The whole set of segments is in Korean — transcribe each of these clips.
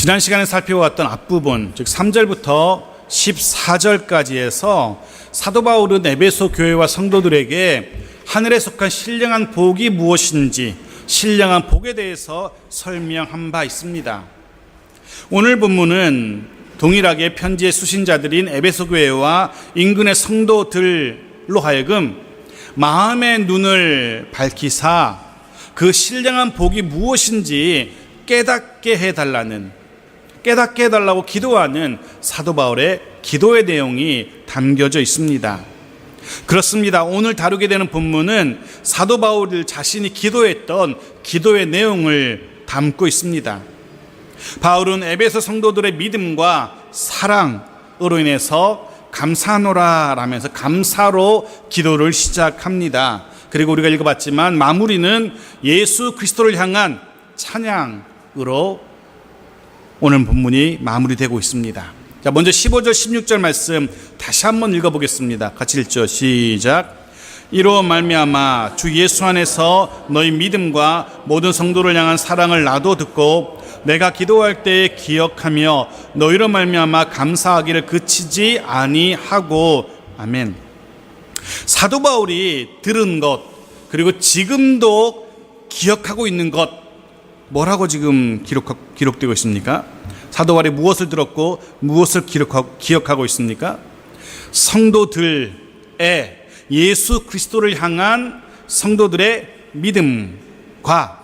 지난 시간에 살펴왔던 앞부분, 즉 3절부터 14절까지 해서 사도 바울은 에베소 교회와 성도들에게 하늘에 속한 신령한 복이 무엇인지, 신령한 복에 대해서 설명한 바 있습니다. 오늘 본문은 동일하게 편지의 수신자들인 에베소 교회와 인근의 성도들로 하여금 마음의 눈을 밝히사 그 신령한 복이 무엇인지 깨닫게 해달라고 기도하는 사도 바울의 기도의 내용이 담겨져 있습니다. 그렇습니다. 오늘 다루게 되는 본문은 사도 바울 자신이 기도했던 기도의 내용을 담고 있습니다. 바울은 에베소 성도들의 믿음과 사랑으로 인해서 감사하노라 라면서 감사로 기도를 시작합니다. 그리고 우리가 읽어봤지만 마무리는 예수 그리스도를 향한 찬양으로 오늘 본문이 마무리되고 있습니다. 자, 먼저 15절 16절 말씀 다시 한번 읽어보겠습니다. 같이 읽죠. 시작. 이로 말미암아 주 예수 안에서 너희 믿음과 모든 성도를 향한 사랑을 나도 듣고 내가 기도할 때에 기억하며 너희로 말미암아 감사하기를 그치지 아니하고. 아멘. 사도 바울이 들은 것, 그리고 지금도 기억하고 있는 것, 뭐라고 지금 기록되고 있습니까? 사도 바울이 무엇을 들었고 무엇을 기억하고 있습니까? 성도들의 예수 그리스도를 향한 성도들의 믿음과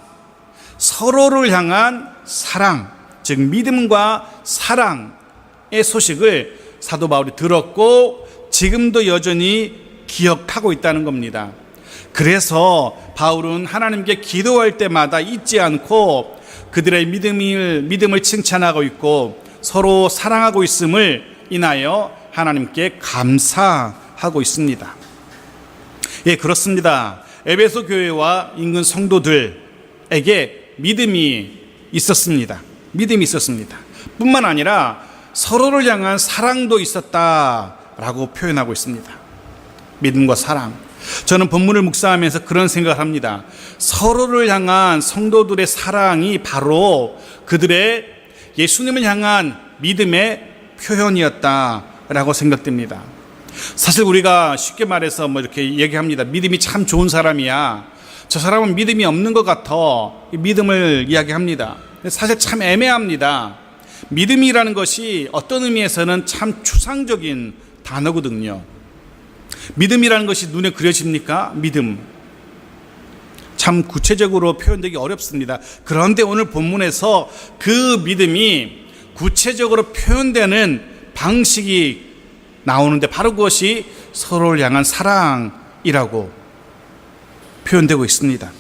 서로를 향한 사랑, 즉 믿음과 사랑의 소식을 사도 바울이 들었고 지금도 여전히 기억하고 있다는 겁니다. 그래서 바울은 하나님께 기도할 때마다 잊지 않고 그들의 믿음을 칭찬하고 있고 서로 사랑하고 있음을 인하여 하나님께 감사하고 있습니다. 예, 그렇습니다. 에베소 교회와 인근 성도들에게 믿음이 있었습니다. 뿐만 아니라 서로를 향한 사랑도 있었다라고 표현하고 있습니다. 믿음과 사랑. 저는 본문을 묵상하면서 그런 생각을 합니다. 서로를 향한 성도들의 사랑이 바로 그들의 예수님을 향한 믿음의 표현이었다라고 생각됩니다. 사실 우리가 쉽게 말해서 이렇게 얘기합니다. 믿음이 참 좋은 사람이야. 저 사람은 믿음이 없는 것 같아. 믿음을 이야기합니다. 사실 참 애매합니다. 믿음이라는 것이 어떤 의미에서는 참 추상적인 단어거든요. 믿음이라는 것이 눈에 그려집니까? 믿음. 참 구체적으로 표현되기 어렵습니다. 그런데 오늘 본문에서 그 믿음이 구체적으로 표현되는 방식이 나오는데 바로 그것이 서로를 향한 사랑이라고 표현되고 있습니다.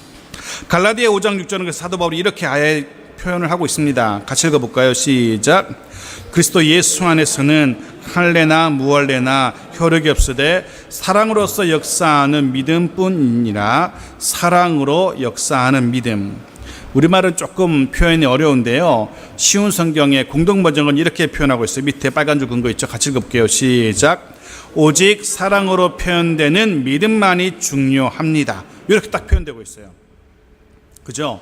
갈라디아 5장 6절은 사도 바울이 이렇게 아예 표현을 하고 있습니다. 같이 읽어볼까요? 시작. 그리스도 예수 안에서는 할례나 무할례나 효력이 없으되 사랑으로서 역사하는 믿음뿐이니라. 사랑으로 역사하는 믿음. 우리말은 조금 표현이 어려운데요. 쉬운 성경의 공동번역은 이렇게 표현하고 있어요. 밑에 빨간 줄 근거 있죠. 같이 읽어볼게요. 시작. 오직 사랑으로 표현되는 믿음만이 중요합니다. 이렇게 딱 표현되고 있어요. 그죠?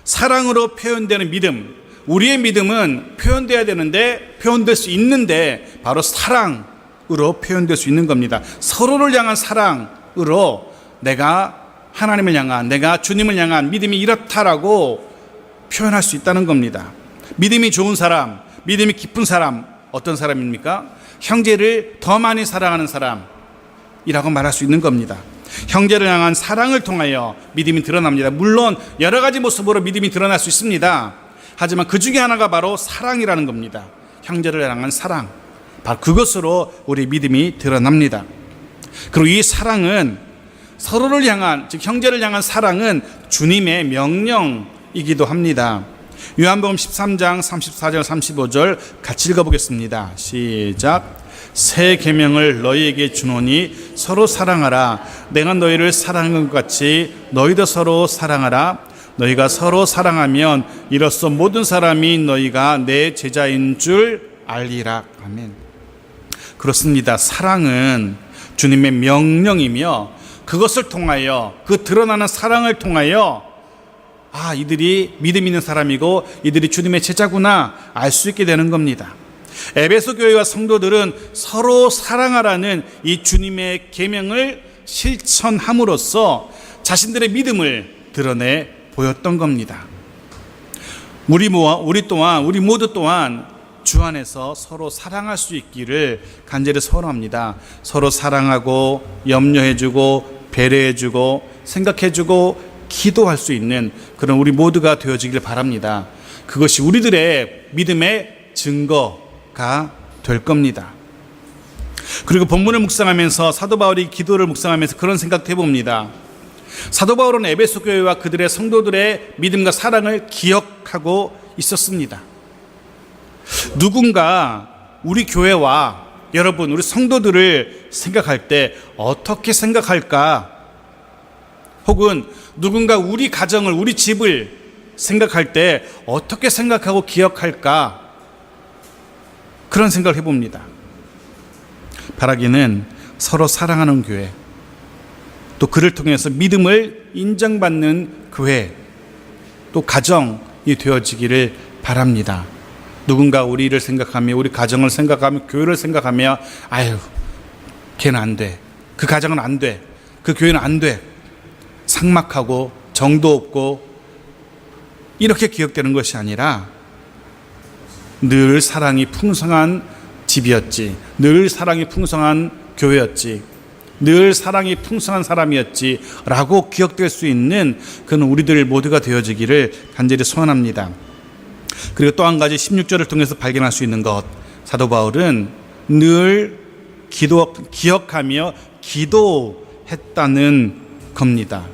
사랑으로 표현되는 믿음. 우리의 믿음은 표현돼야 되는데, 표현될 수 있는데 바로 사랑으로 표현될 수 있는 겁니다. 서로를 향한 사랑으로 내가 하나님을 향한, 내가 주님을 향한 믿음이 이렇다라고 표현할 수 있다는 겁니다. 믿음이 좋은 사람, 믿음이 깊은 사람, 어떤 사람입니까? 형제를 더 많이 사랑하는 사람이라고 말할 수 있는 겁니다. 형제를 향한 사랑을 통하여 믿음이 드러납니다. 물론 여러 가지 모습으로 믿음이 드러날 수 있습니다. 하지만 그 중에 하나가 바로 사랑이라는 겁니다. 형제를 향한 사랑, 바로 그것으로 우리 믿음이 드러납니다. 그리고 이 사랑은 서로를 향한, 즉 형제를 향한 사랑은 주님의 명령이기도 합니다. 요한복음 13장 34절 35절 같이 읽어보겠습니다. 시작. 새 계명을 너희에게 주노니 서로 사랑하라. 내가 너희를 사랑한 것 같이 너희도 서로 사랑하라. 너희가 서로 사랑하면 이로써 모든 사람이 너희가 내 제자인 줄 알리라. 아멘. 그렇습니다. 사랑은 주님의 명령이며 그것을 통하여, 그 드러나는 사랑을 통하여 이들이 믿음 있는 사람이고 이들이 주님의 제자구나 알 수 있게 되는 겁니다. 에베소 교회와 성도들은 서로 사랑하라는 이 주님의 계명을 실천함으로써 자신들의 믿음을 드러내 보였던 겁니다. 우리 모두 또한 주 안에서 서로 사랑할 수 있기를 간절히 소원합니다. 서로 사랑하고 염려해주고 배려해주고 생각해주고 기도할 수 있는 그런 우리 모두가 되어지길 바랍니다. 그것이 우리들의 믿음의 증거가 될 겁니다. 그리고 본문을 묵상하면서 사도 바울이 기도를 묵상하면서 그런 생각도 해봅니다. 사도 바울은 에베소 교회와 그들의 성도들의 믿음과 사랑을 기억하고 있었습니다. 누군가 우리 교회와 여러분, 우리 성도들을 생각할 때 어떻게 생각할까? 혹은 누군가 우리 가정을, 우리 집을 생각할 때 어떻게 생각하고 기억할까? 그런 생각을 해봅니다. 바라기는 서로 사랑하는 교회, 또 그를 통해서 믿음을 인정받는 교회, 또 가정이 되어지기를 바랍니다. 누군가 우리를 생각하며, 우리 가정을 생각하며, 교회를 생각하며, 걔는 안 돼, 그 가정은 안 돼, 그 교회는 안 돼, 삭막하고 정도 없고 이렇게 기억되는 것이 아니라 늘 사랑이 풍성한 집이었지, 늘 사랑이 풍성한 교회였지, 늘 사랑이 풍성한 사람이었지 라고 기억될 수 있는 그런 우리들 모두가 되어지기를 간절히 소원합니다. 그리고 또 한 가지 16절을 통해서 발견할 수 있는 것, 사도 바울은 늘 기억하며 기도했다는 겁니다.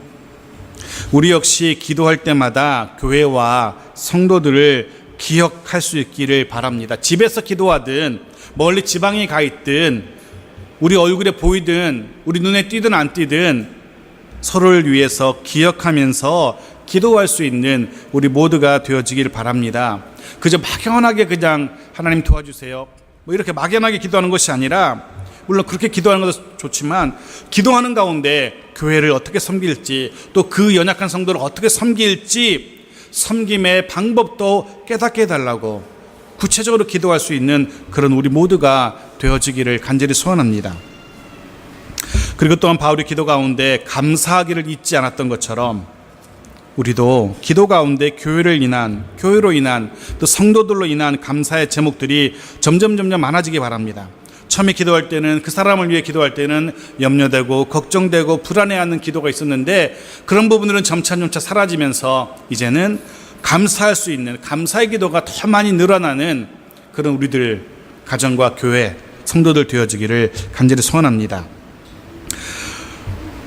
우리 역시 기도할 때마다 교회와 성도들을 기억할 수 있기를 바랍니다. 집에서 기도하든 멀리 지방에 가 있든 우리 얼굴에 보이든 우리 눈에 띄든 안 띄든 서로를 위해서 기억하면서 기도할 수 있는 우리 모두가 되어지기를 바랍니다. 그저 막연하게 그냥 하나님 도와주세요, 이렇게 막연하게 기도하는 것이 아니라, 물론 그렇게 기도하는 것도 좋지만 기도하는 가운데 교회를 어떻게 섬길지, 또 그 연약한 성도를 어떻게 섬길지 섬김의 방법도 깨닫게 해달라고 구체적으로 기도할 수 있는 그런 우리 모두가 되어지기를 간절히 소원합니다. 그리고 또한 바울이 기도 가운데 감사하기를 잊지 않았던 것처럼 우리도 기도 가운데 교회로 인한 또 성도들로 인한 감사의 제목들이 점점 많아지기 바랍니다. 처음에 기도할 때는, 그 사람을 위해 기도할 때는 염려되고 걱정되고 불안해하는 기도가 있었는데 그런 부분들은 점차 사라지면서 이제는 감사할 수 있는 감사의 기도가 더 많이 늘어나는 그런 우리들 가정과 교회, 성도들 되어지기를 간절히 소원합니다.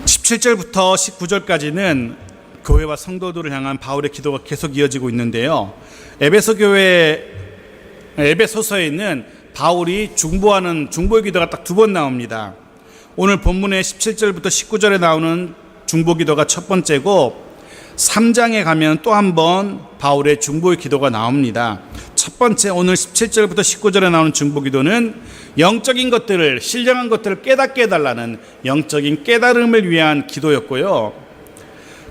17절부터 19절까지는 교회와 성도들을 향한 바울의 기도가 계속 이어지고 있는데요. 에베소서에 있는 바울이 중보의 기도가 딱 2번 나옵니다. 오늘 본문의 17절부터 19절에 나오는 중보 기도가 첫 번째고, 3장에 가면 또 한 번 바울의 중보의 기도가 나옵니다. 첫 번째, 오늘 17절부터 19절에 나오는 중보 기도는 영적인 것들을, 신령한 것들을 깨닫게 해달라는 영적인 깨달음을 위한 기도였고요.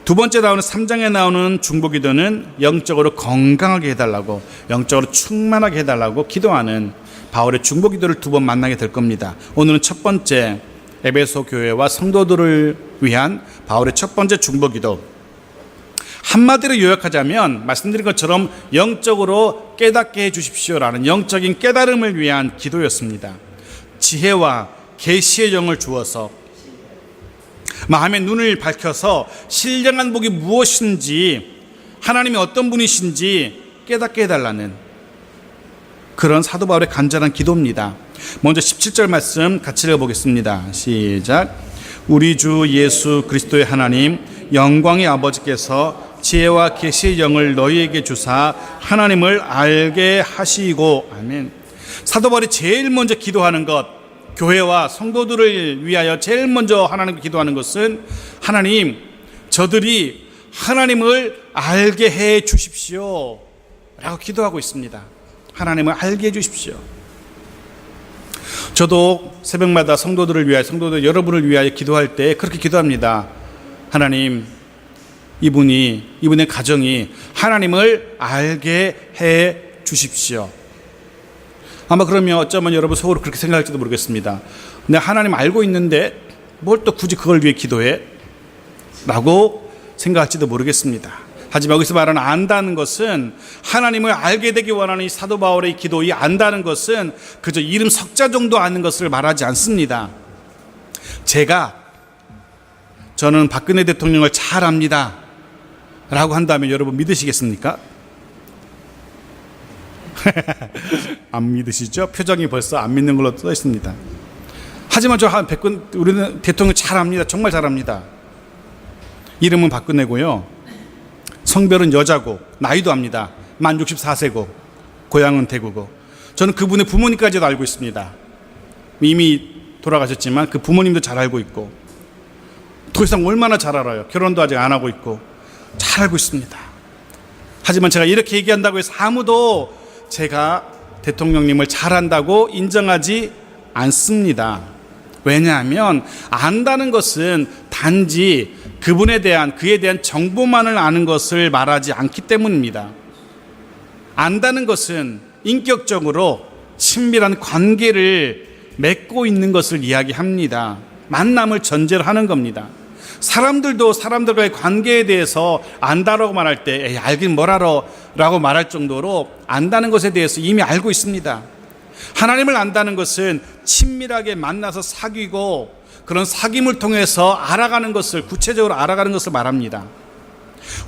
두 번째 나오는 3장에 나오는 중보 기도는 영적으로 건강하게 해달라고, 영적으로 충만하게 해달라고 기도하는 바울의 중보 기도를 2번 만나게 될 겁니다. 오늘은 첫 번째, 에베소 교회와 성도들을 위한 바울의 첫 번째 중보 기도. 한마디로 요약하자면 말씀드린 것처럼 영적으로 깨닫게 해주십시오라는 영적인 깨달음을 위한 기도였습니다. 지혜와 계시의 영을 주어서 마음의 눈을 밝혀서 신령한 복이 무엇인지, 하나님이 어떤 분이신지 깨닫게 해달라는 그런 사도 바울의 간절한 기도입니다. 먼저 17절 말씀 같이 읽어보겠습니다. 시작. 우리 주 예수 그리스도의 하나님, 영광의 아버지께서 지혜와 계시의 영을 너희에게 주사 하나님을 알게 하시고. 아멘. 사도 바울이 제일 먼저 기도하는 것, 교회와 성도들을 위하여 제일 먼저 하나님께 기도하는 것은, 하나님, 저들이 하나님을 알게 해 주십시오 라고 기도하고 있습니다. 하나님을 알게 해 주십시오. 저도 새벽마다 성도들 여러분을 위하여 기도할 때 그렇게 기도합니다. 하나님, 이분의 가정이 하나님을 알게 해 주십시오. 아마 그러면 어쩌면 여러분 속으로 그렇게 생각할지도 모르겠습니다. 내가 하나님 알고 있는데 뭘 또 굳이 그걸 위해 기도해? 라고 생각할지도 모르겠습니다. 하지만 여기서 말하는 안다는 것은, 하나님을 알게 되기 원하는 이 사도 바울의 기도, 이 안다는 것은 그저 이름 석자 정도 아는 것을 말하지 않습니다. 저는 박근혜 대통령을 잘 압니다 라고 한다면 여러분 믿으시겠습니까? 안 믿으시죠? 표정이 벌써 안 믿는 걸로 써 있습니다. 하지만 우리는 대통령 잘 압니다. 정말 잘 압니다. 이름은 박근혜고요, 성별은 여자고, 나이도 압니다. 만 64세고, 고향은 대구고. 저는 그분의 부모님까지도 알고 있습니다. 이미 돌아가셨지만 그 부모님도 잘 알고 있고, 더 이상 얼마나 잘 알아요. 결혼도 아직 안 하고 있고 잘 알고 있습니다. 하지만 제가 이렇게 얘기한다고 해서 아무도 제가 대통령님을 잘 안다고 인정하지 않습니다. 왜냐하면 안다는 것은 단지 그에 대한 정보만을 아는 것을 말하지 않기 때문입니다. 안다는 것은 인격적으로 친밀한 관계를 맺고 있는 것을 이야기합니다. 만남을 전제로 하는 겁니다. 사람들도 사람들과의 관계에 대해서 안다라고 말할 때 에이, 알긴 뭘 알아 라고 말할 정도로 안다는 것에 대해서 이미 알고 있습니다. 하나님을 안다는 것은 친밀하게 만나서 사귀고 그런 사귐을 통해서 알아가는 것을, 구체적으로 알아가는 것을 말합니다.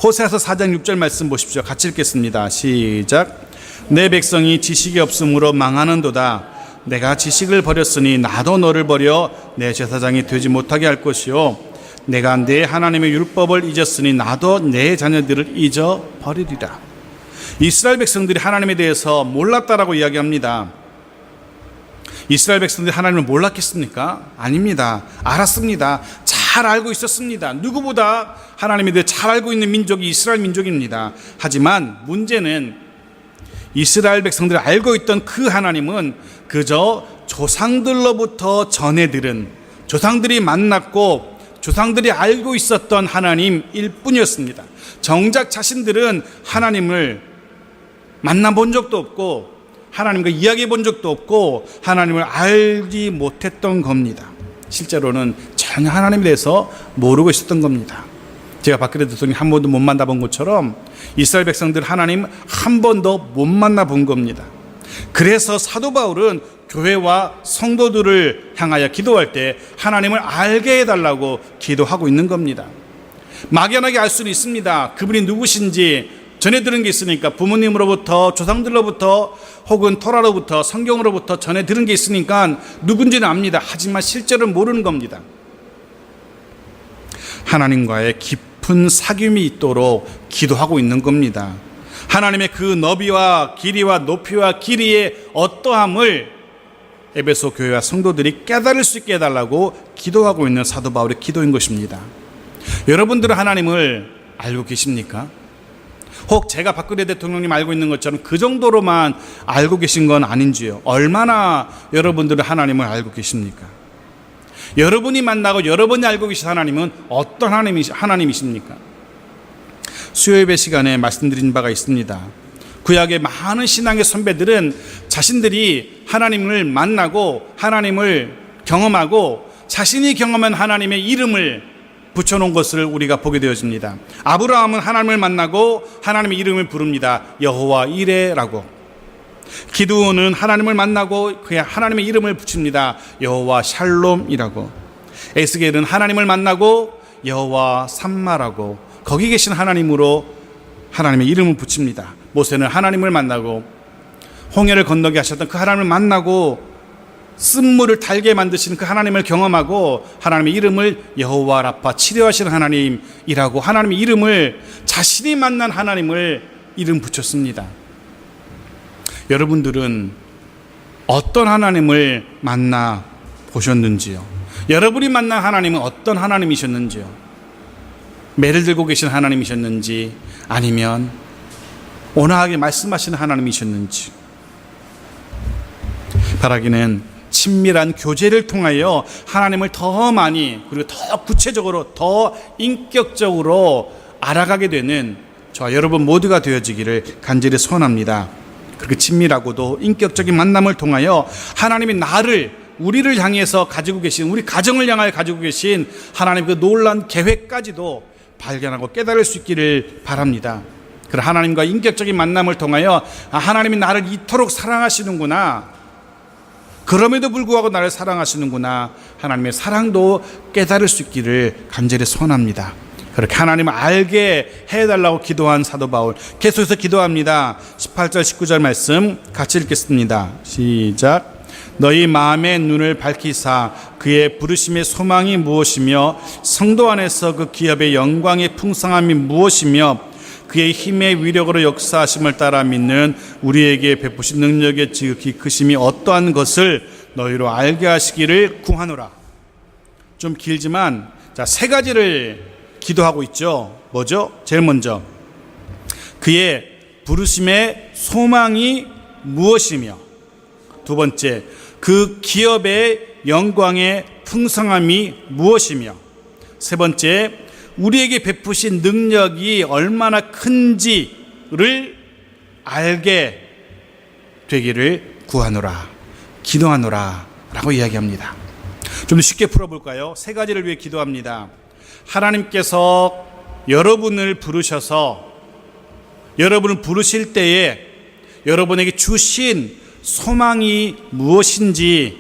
호세아서 4장 6절 말씀 보십시오. 같이 읽겠습니다. 시작. 내 백성이 지식이 없으므로 망하는도다. 내가 지식을 버렸으니 나도 너를 버려 내 제사장이 되지 못하게 할 것이요, 내가 내 하나님의 율법을 잊었으니 나도 내 자녀들을 잊어버리리라. 이스라엘 백성들이 하나님에 대해서 몰랐다라고 이야기합니다. 이스라엘 백성들이 하나님을 몰랐겠습니까? 아닙니다. 알았습니다. 잘 알고 있었습니다. 누구보다 하나님에 대해 잘 알고 있는 민족이 이스라엘 민족입니다. 하지만 문제는 이스라엘 백성들이 알고 있던 그 하나님은 그저 조상들로부터 전해 들은, 조상들이 만났고 조상들이 알고 있었던 하나님일 뿐이었습니다. 정작 자신들은 하나님을 만나본 적도 없고 하나님과 이야기해 본 적도 없고 하나님을 알지 못했던 겁니다. 실제로는 전혀 하나님에 대해서 모르고 있었던 겁니다. 제가 박근혜 대통령 한 번도 못 만나본 것처럼 이스라엘 백성들 하나님 한 번도 못 만나본 겁니다. 그래서 사도 바울은 교회와 성도들을 향하여 기도할 때 하나님을 알게 해달라고 기도하고 있는 겁니다. 막연하게 알 수는 있습니다. 그분이 누구신지 전해 들은 게 있으니까, 부모님으로부터, 조상들로부터, 혹은 토라로부터, 성경으로부터 전해 들은 게 있으니까 누군지는 압니다. 하지만 실제로는 모르는 겁니다. 하나님과의 깊은 사귐이 있도록 기도하고 있는 겁니다. 하나님의 그 너비와 길이와 높이와 길이의 어떠함을 에베소 교회와 성도들이 깨달을 수 있게 해달라고 기도하고 있는 사도 바울의 기도인 것입니다. 여러분들은 하나님을 알고 계십니까? 혹 제가 박근혜 대통령님 알고 있는 것처럼 그 정도로만 알고 계신 건 아닌지요? 얼마나 여러분들은 하나님을 알고 계십니까? 여러분이 만나고 여러분이 알고 계신 하나님은 어떤 하나님이십니까? 수요예배 시간에 말씀드린 바가 있습니다. 구약의 많은 신앙의 선배들은 자신들이 하나님을 만나고 하나님을 경험하고 자신이 경험한 하나님의 이름을 붙여놓은 것을 우리가 보게 되어집니다. 아브라함은 하나님을 만나고 하나님의 이름을 부릅니다. 여호와 이레라고. 기드온은 하나님을 만나고 그냥 하나님의 이름을 붙입니다. 여호와 샬롬이라고. 에스겔은 하나님을 만나고 여호와 삼마라고 거기 계신 하나님으로 하나님의 이름을 붙입니다. 모세는 하나님을 만나고 홍해를 건너게 하셨던 그 하나님을 만나고 쓴물을 달게 만드시는 그 하나님을 경험하고 하나님의 이름을 여호와 라파, 치료하시는 하나님이라고 하나님의 이름을, 자신이 만난 하나님을 이름 붙였습니다. 여러분들은 어떤 하나님을 만나 보셨는지요? 여러분이 만난 하나님은 어떤 하나님이셨는지요? 매를 들고 계신 하나님이셨는지 아니면 온화하게 말씀하시는 하나님이셨는지. 바라기는 친밀한 교제를 통하여 하나님을 더 많이, 그리고 더 구체적으로, 더 인격적으로 알아가게 되는 저와 여러분 모두가 되어지기를 간절히 소원합니다. 그렇게 친밀하고도 인격적인 만남을 통하여 하나님이 우리를 향해서 가지고 계신, 우리 가정을 향하여 가지고 계신 하나님 그 놀라운 계획까지도 발견하고 깨달을 수 있기를 바랍니다. 그런 하나님과 인격적인 만남을 통하여 하나님이 나를 이토록 사랑하시는구나, 그럼에도 불구하고 나를 사랑하시는구나, 하나님의 사랑도 깨달을 수 있기를 간절히 소원합니다. 그렇게 하나님을 알게 해달라고 기도한 사도 바울, 계속해서 기도합니다. 18절 19절 말씀 같이 읽겠습니다. 시작. 너희 마음의 눈을 밝히사 그의 부르심의 소망이 무엇이며 성도 안에서 그 기업의 영광의 풍성함이 무엇이며 그의 힘의 위력으로 역사하심을 따라 믿는 우리에게 베푸신 능력의 지극히 크심이 어떠한 것을 너희로 알게 하시기를 구하노라. 좀 길지만 세 가지를 기도하고 있죠. 뭐죠? 제일 먼저 그의 부르심의 소망이 무엇이며, 두 번째 그 기업의 영광의 풍성함이 무엇이며, 세 번째 우리에게 베푸신 능력이 얼마나 큰지를 알게 되기를 구하노라, 기도하노라 라고 이야기합니다. 좀 더 쉽게 풀어볼까요? 세 가지를 위해 기도합니다. 하나님께서 여러분을 부르셔서 여러분을 부르실 때에 여러분에게 주신 소망이 무엇인지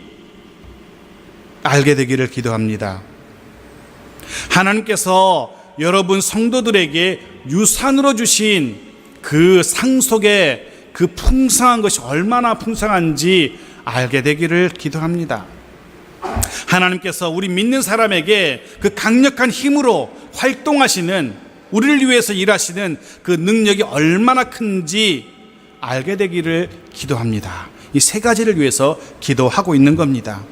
알게 되기를 기도합니다. 하나님께서 여러분 성도들에게 유산으로 주신 그 상속의 그 풍성한 것이 얼마나 풍성한지 알게 되기를 기도합니다. 하나님께서 우리 믿는 사람에게 그 강력한 힘으로 활동하시는, 우리를 위해서 일하시는 그 능력이 얼마나 큰지 알게 되기를 기도합니다. 이 세 가지를 위해서 기도하고 있는 겁니다.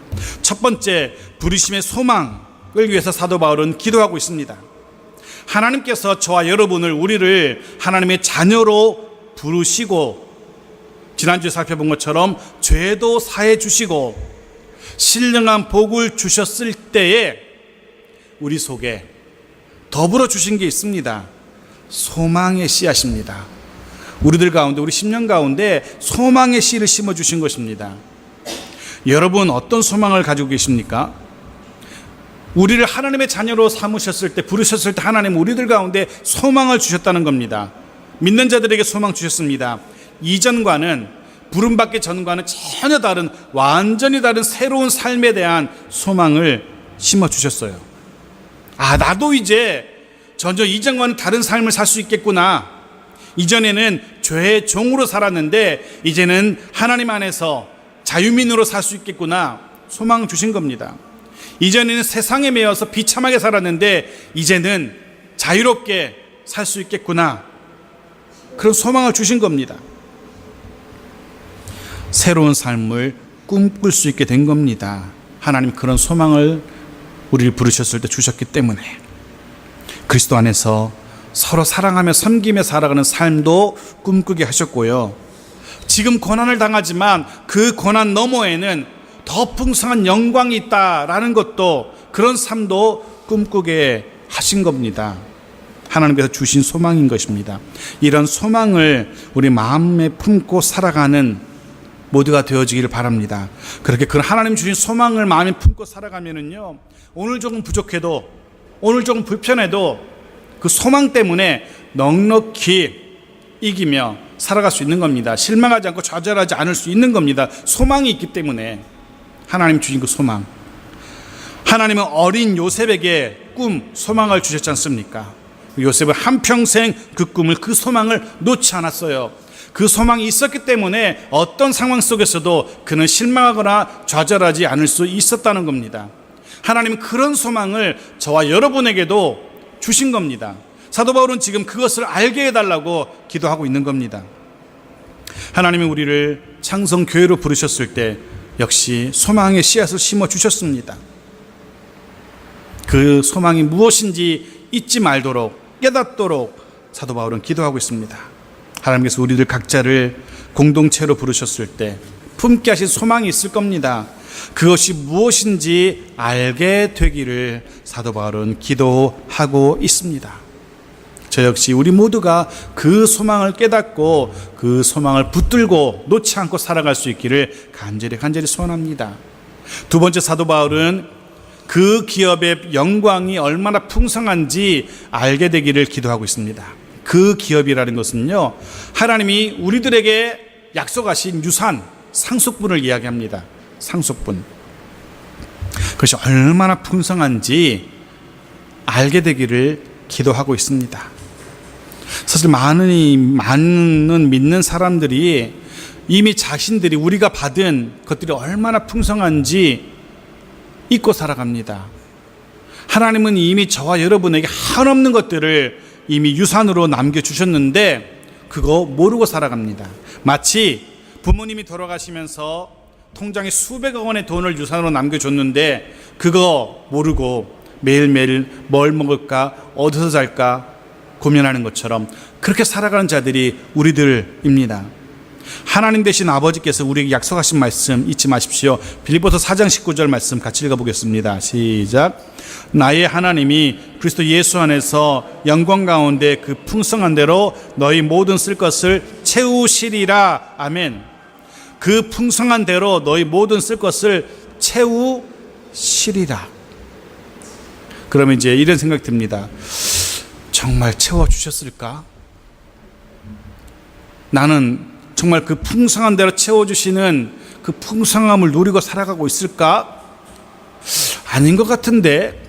첫 번째, 부르심의 소망을 위해서 사도 바울은 기도하고 있습니다. 하나님께서 저와 여러분을, 우리를 하나님의 자녀로 부르시고 지난주에 살펴본 것처럼 죄도 사해 주시고 신령한 복을 주셨을 때에 우리 속에 더불어 주신 게 있습니다. 소망의 씨앗입니다. 우리들 가운데, 우리 심령 가운데 소망의 씨를 심어주신 것입니다. 여러분 어떤 소망을 가지고 계십니까? 우리를 하나님의 자녀로 삼으셨을 때, 부르셨을 때 하나님 우리들 가운데 소망을 주셨다는 겁니다. 믿는 자들에게 소망 주셨습니다. 이전과는, 부름받기 전과는 전혀 다른, 완전히 다른 새로운 삶에 대한 소망을 심어주셨어요. 나도 이제 전혀 이전과는 다른 삶을 살 수 있겠구나. 이전에는 죄의 종으로 살았는데 이제는 하나님 안에서 자유민으로 살 수 있겠구나. 소망 주신 겁니다. 이전에는 세상에 매여서 비참하게 살았는데 이제는 자유롭게 살 수 있겠구나. 그런 소망을 주신 겁니다. 새로운 삶을 꿈꿀 수 있게 된 겁니다. 하나님 그런 소망을 우리를 부르셨을 때 주셨기 때문에 그리스도 안에서 서로 사랑하며 섬기며 살아가는 삶도 꿈꾸게 하셨고요. 지금 고난을 당하지만 그 고난 너머에는 더 풍성한 영광이 있다라는 것도, 그런 삶도 꿈꾸게 하신 겁니다. 하나님께서 주신 소망인 것입니다. 이런 소망을 우리 마음에 품고 살아가는 모두가 되어지기를 바랍니다. 그렇게 그 하나님 주신 소망을 마음에 품고 살아가면은요, 오늘 조금 부족해도, 오늘 조금 불편해도 그 소망 때문에 넉넉히 이기며 살아갈 수 있는 겁니다. 실망하지 않고 좌절하지 않을 수 있는 겁니다. 소망이 있기 때문에. 하나님 주신 그 소망. 하나님은 어린 요셉에게 꿈, 소망을 주셨지 않습니까? 요셉은 한평생 그 꿈을, 그 소망을 놓지 않았어요. 그 소망이 있었기 때문에 어떤 상황 속에서도 그는 실망하거나 좌절하지 않을 수 있었다는 겁니다. 하나님은 그런 소망을 저와 여러분에게도 주신 겁니다. 사도 바울은 지금 그것을 알게 해달라고 기도하고 있는 겁니다. 하나님이 우리를 창성교회로 부르셨을 때 역시 소망의 씨앗을 심어주셨습니다. 그 소망이 무엇인지 잊지 말도록, 깨닫도록 사도 바울은 기도하고 있습니다. 하나님께서 우리들 각자를 공동체로 부르셨을 때 품게 하신 소망이 있을 겁니다. 그것이 무엇인지 알게 되기를 사도 바울은 기도하고 있습니다. 저 역시 우리 모두가 그 소망을 깨닫고 그 소망을 붙들고 놓지 않고 살아갈 수 있기를 간절히 소원합니다. 두 번째, 사도 바울은 그 기업의 영광이 얼마나 풍성한지 알게 되기를 기도하고 있습니다. 그 기업이라는 것은요, 하나님이 우리들에게 약속하신 유산, 상속분을 이야기합니다. 상속분. 그것이 얼마나 풍성한지 알게 되기를 기도하고 있습니다. 사실 많은 믿는 사람들이 이미 자신들이 우리가 받은 것들이 얼마나 풍성한지 잊고 살아갑니다. 하나님은 이미 저와 여러분에게 한없는 것들을 이미 유산으로 남겨주셨는데 그거 모르고 살아갑니다. 마치 부모님이 돌아가시면서 통장에 수백억 원의 돈을 유산으로 남겨줬는데 그거 모르고 매일매일 뭘 먹을까, 어디서 잘까 고민하는 것처럼 그렇게 살아가는 자들이 우리들입니다. 하나님 되신 아버지께서 우리에게 약속하신 말씀 잊지 마십시오. 빌립보서 4장 19절 말씀 같이 읽어보겠습니다. 시작. 나의 하나님이 그리스도 예수 안에서 영광 가운데 그 풍성한 대로 너희 모든 쓸 것을 채우시리라. 아멘. 그 풍성한 대로 너희 모든 쓸 것을 채우시리라. 그러면 이제 이런 생각 듭니다. 정말 채워주셨을까? 나는 정말 그 풍성한 대로 채워주시는 그 풍성함을 누리고 살아가고 있을까? 아닌 것 같은데.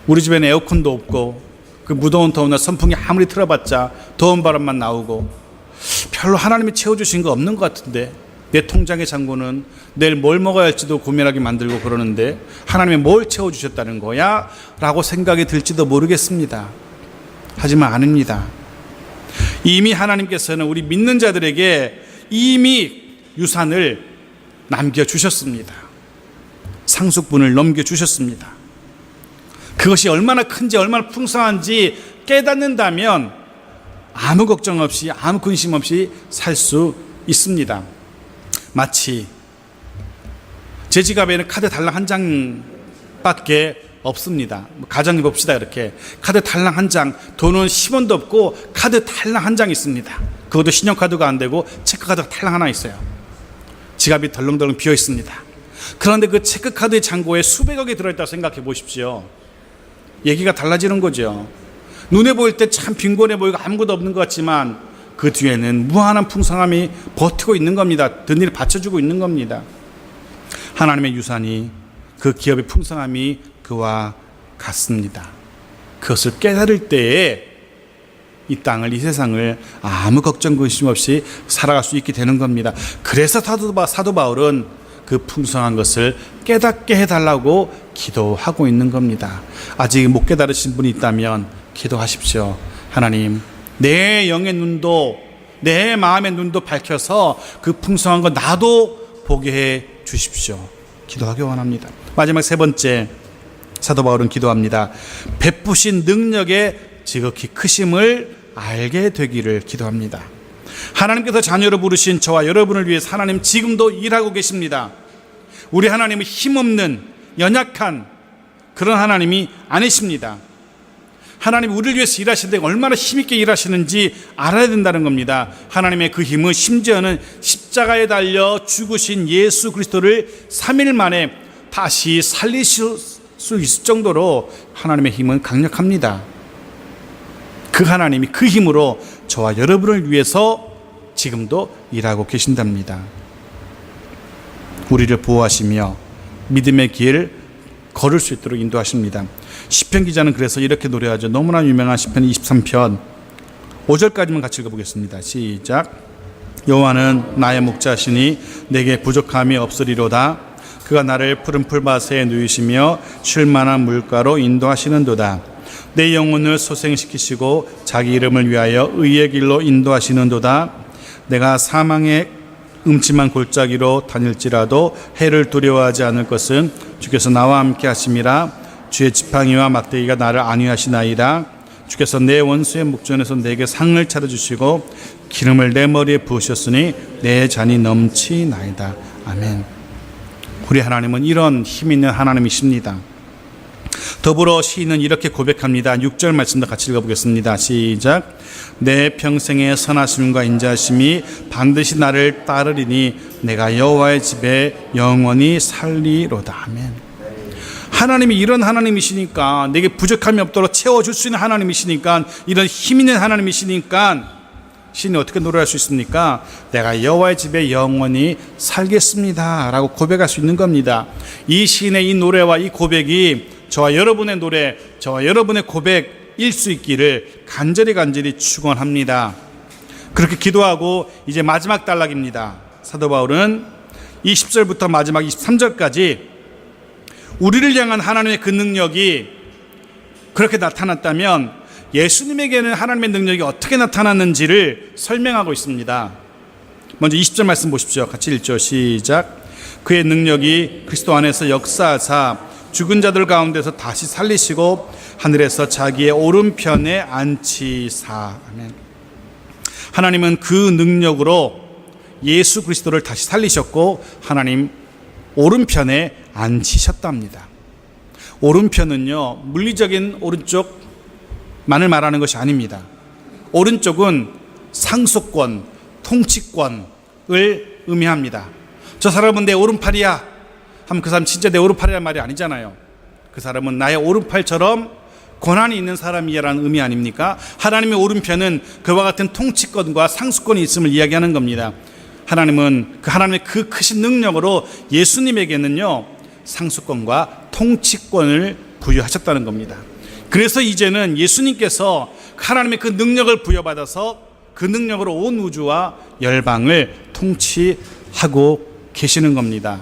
우리 집에는 에어컨도 없고 그 무더운 더운 날 선풍기 아무리 틀어봤자 더운 바람만 나오고 별로 하나님이 채워주신 거 없는 것 같은데, 내 통장의 잔고는 내일 뭘 먹어야 할지도 고민하게 만들고 그러는데 하나님이 뭘 채워주셨다는 거야? 라고 생각이 들지도 모르겠습니다. 하지만 아닙니다. 이미 하나님께서는 우리 믿는 자들에게 이미 유산을 남겨주셨습니다. 상속분을 넘겨주셨습니다. 그것이 얼마나 큰지 얼마나 풍성한지 깨닫는다면 아무 걱정 없이 아무 근심 없이 살 수 있습니다. 마치 제 지갑에는 카드 달랑 한 장밖에 없습니다. 가정해 봅시다. 이렇게 카드 달랑 한 장, 돈은 10원도 없고 카드 달랑 한 장 있습니다. 그것도 신용카드가 안 되고 체크카드가 달랑 하나 있어요. 지갑이 덜렁덜렁 비어 있습니다. 그런데 그 체크카드의 잔고에 수백억이 들어있다고 생각해 보십시오. 얘기가 달라지는 거죠. 눈에 보일 때 참 빈곤해 보이고 아무것도 없는 것 같지만 그 뒤에는 무한한 풍성함이 버티고 있는 겁니다. 든든히 받쳐주고 있는 겁니다. 하나님의 유산이, 그 기업의 풍성함이 그와 같습니다. 그것을 깨달을 때에 이 땅을, 이 세상을 아무 걱정 근심 없이 살아갈 수 있게 되는 겁니다. 그래서 사도 바울은 그 풍성한 것을 깨닫게 해달라고 기도하고 있는 겁니다. 아직 못 깨달으신 분이 있다면 기도하십시오. 하나님, 내 영의 눈도, 내 마음의 눈도 밝혀서 그 풍성한 거 나도 보게 해 주십시오. 기도하기 원합니다. 마지막 세 번째, 사도 바울은 기도합니다. 베푸신 능력의 지극히 크심을 알게 되기를 기도합니다. 하나님께서 자녀로 부르신 저와 여러분을 위해서 하나님 지금도 일하고 계십니다. 우리 하나님은 힘없는, 연약한 그런 하나님이 아니십니다. 하나님 우리를 위해서 일하시는데 얼마나 힘있게 일하시는지 알아야 된다는 겁니다. 하나님의 그 힘은 심지어는 십자가에 달려 죽으신 예수 그리스도를 3일 만에 다시 살리실 수 있을 정도로 하나님의 힘은 강력합니다. 그 하나님이 그 힘으로 저와 여러분을 위해서 지금도 일하고 계신답니다. 우리를 보호하시며 믿음의 길 걸을 수 있도록 인도하십니다. 시편 기자는 그래서 이렇게 노래하죠. 너무나 유명한 시편 23편 5절까지만 같이 읽어보겠습니다. 시작. 여호와는 나의 목자시니 내게 부족함이 없으리로다. 그가 나를 푸른 풀밭에 누이시며 쉴 만한 물가로 인도하시는도다. 내 영혼을 소생시키시고 자기 이름을 위하여 의의 길로 인도하시는도다. 내가 사망의 음침한 골짜기로 다닐지라도 해를 두려워하지 않을 것은 주께서 나와 함께 하심이라. 주의 지팡이와 막대기가 나를 안위하시나이다. 주께서 내 원수의 목전에서 내게 상을 차려주시고 기름을 내 머리에 부으셨으니 내 잔이 넘치나이다. 아멘. 우리 하나님은 이런 힘 있는 하나님이십니다. 더불어 시인은 이렇게 고백합니다. 6절 말씀도 같이 읽어보겠습니다. 시작. 내 평생의 선하심과 인자하심이 반드시 나를 따르리니 내가 여호와의 집에 영원히 살리로다. 아멘. 하나님이 이런 하나님이시니까, 내게 부족함이 없도록 채워줄 수 있는 하나님이시니까, 이런 힘 있는 하나님이시니까 시인이 어떻게 노래할 수 있습니까? 내가 여호와의 집에 영원히 살겠습니다 라고 고백할 수 있는 겁니다. 이 시인의 이 노래와 이 고백이 저와 여러분의 노래, 저와 여러분의 고백일 수 있기를 간절히 축원합니다. 그렇게 기도하고 이제 마지막 단락입니다. 사도 바울은 20절부터 마지막 23절까지 우리를 향한 하나님의 그 능력이 그렇게 나타났다면 예수님에게는 하나님의 능력이 어떻게 나타났는지를 설명하고 있습니다. 먼저 20절 말씀 보십시오. 같이 읽죠. 시작. 그의 능력이 그리스도 안에서 역사하사 죽은 자들 가운데서 다시 살리시고 하늘에서 자기의 오른편에 앉히사. 아멘. 하나님은 그 능력으로 예수 그리스도를 다시 살리셨고 하나님 오른편에 앉히셨답니다. 오른편은요, 물리적인 오른쪽만을 말하는 것이 아닙니다. 오른쪽은 상속권, 통치권을 의미합니다. 저 사람은 내 오른팔이야 하면 그 사람 진짜 내 오른팔이란 말이 아니잖아요. 그 사람은 나의 오른팔처럼 권한이 있는 사람이라는 의미 아닙니까? 하나님의 오른편은 그와 같은 통치권과 상속권이 있음을 이야기하는 겁니다. 하나님은 하나님의 그 크신 능력으로 예수님에게는요, 상속권과 통치권을 부여하셨다는 겁니다. 그래서 이제는 예수님께서 하나님의 그 능력을 부여받아서 그 능력으로 온 우주와 열방을 통치하고 계시는 겁니다.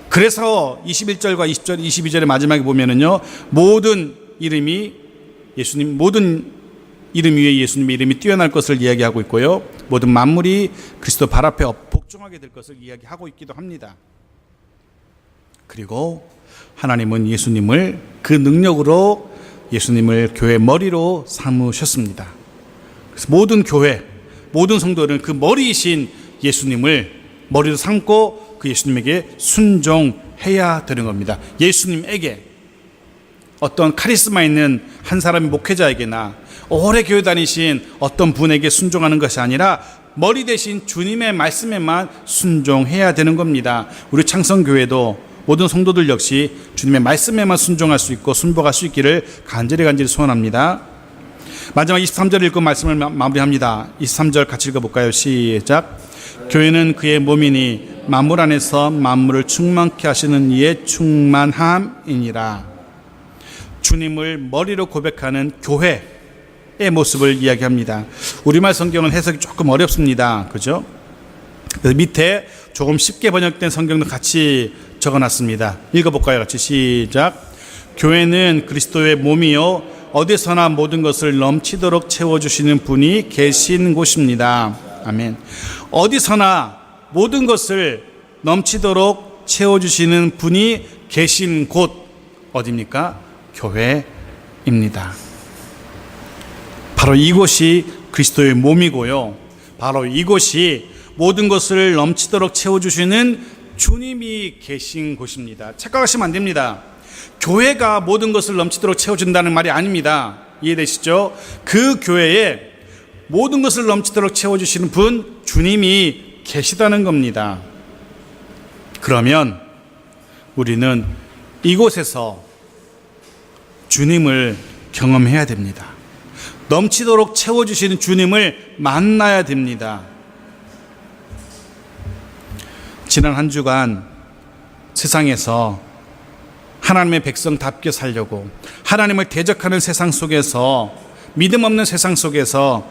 그래서 21절과 20절, 22절의 마지막에 보면은요, 모든 이름 위에 예수님의 이름이 뛰어날 것을 이야기하고 있고요, 모든 만물이 그리스도 발 앞에 복종하게 될 것을 이야기하고 있기도 합니다. 그리고 하나님은 예수님을 그 능력으로 예수님을 교회 머리로 삼으셨습니다. 그래서 모든 교회, 모든 성도들은 그 머리이신 예수님을 머리로 삼고 그 예수님에게 순종해야 되는 겁니다. 예수님에게, 어떤 카리스마 있는 한 사람의 목회자에게나 오래 교회 다니신 어떤 분에게 순종하는 것이 아니라 머리 대신 주님의 말씀에만 순종해야 되는 겁니다. 우리 창성교회도 모든 성도들 역시 주님의 말씀에만 순종할 수 있고 순복할 수 있기를 간절히 소원합니다. 마지막 23절 읽고 말씀을 마무리합니다. 23절 같이 읽어볼까요? 시작. 교회는 그의 몸이니 만물 안에서 만물을 충만케 하시는 이의 충만함이니라. 주님을 머리로 고백하는 교회의 모습을 이야기합니다. 우리말 성경은 해석이 조금 어렵습니다. 그죠? 그래서 밑에 조금 쉽게 번역된 성경도 같이 적어놨습니다. 읽어볼까요? 같이 시작. 교회는 그리스도의 몸이요 어디서나 모든 것을 넘치도록 채워주시는 분이 계신 곳입니다. 아멘. 어디서나 모든 것을 넘치도록 채워주시는 분이 계신 곳 어디입니까? 교회입니다. 바로 이곳이 그리스도의 몸이고요, 바로 이곳이 모든 것을 넘치도록 채워주시는 주님이 계신 곳입니다. 착각하시면 안 됩니다. 교회가 모든 것을 넘치도록 채워준다는 말이 아닙니다. 이해되시죠? 그 교회에 모든 것을 넘치도록 채워주시는 분, 주님이 계시다는 겁니다. 그러면 우리는 이곳에서 주님을 경험해야 됩니다. 넘치도록 채워주시는 주님을 만나야 됩니다. 지난 한 주간 세상에서 하나님의 백성답게 살려고 하나님을 대적하는 세상 속에서, 믿음 없는 세상 속에서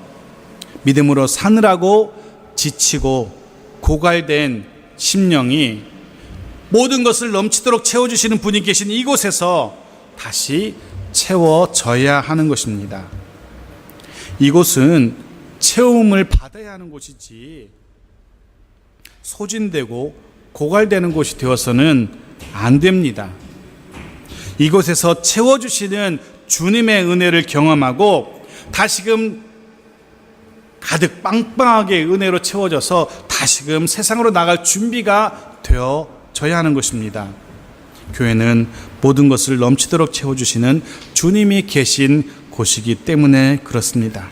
믿음으로 사느라고 지치고 고갈된 심령이 모든 것을 넘치도록 채워주시는 분이 계신 이곳에서 다시 채워져야 하는 것입니다. 이곳은 채움을 받아야 하는 곳이지 소진되고 고갈되는 곳이 되어서는 안 됩니다. 이곳에서 채워주시는 주님의 은혜를 경험하고 다시금 가득 빵빵하게 은혜로 채워져서 다시금 세상으로 나갈 준비가 되어져야 하는 것입니다. 교회는 모든 것을 넘치도록 채워주시는 주님이 계신 곳이기 때문에 그렇습니다.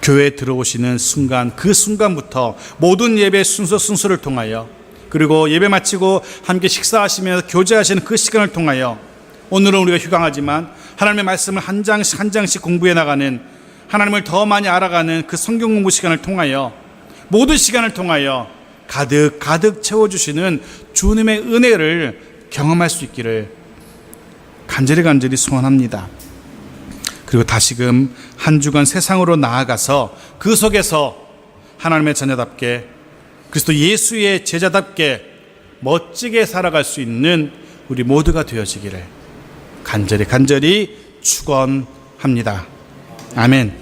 교회에 들어오시는 순간, 그 순간부터 모든 예배 순서를 통하여, 그리고 예배 마치고 함께 식사하시면서 교제하시는 그 시간을 통하여, 오늘은 우리가 휴강하지만 하나님의 말씀을 한 장씩 공부해 나가는, 하나님을 더 많이 알아가는 그 성경 공부 시간을 통하여, 모든 시간을 통하여 가득 채워주시는 주님의 은혜를 경험할 수 있기를 간절히 소원합니다. 그리고 다시금 한 주간 세상으로 나아가서 그 속에서 하나님의 자녀답게, 그리스도 예수의 제자답게 멋지게 살아갈 수 있는 우리 모두가 되어지기를 간절히 축원합니다. 아멘.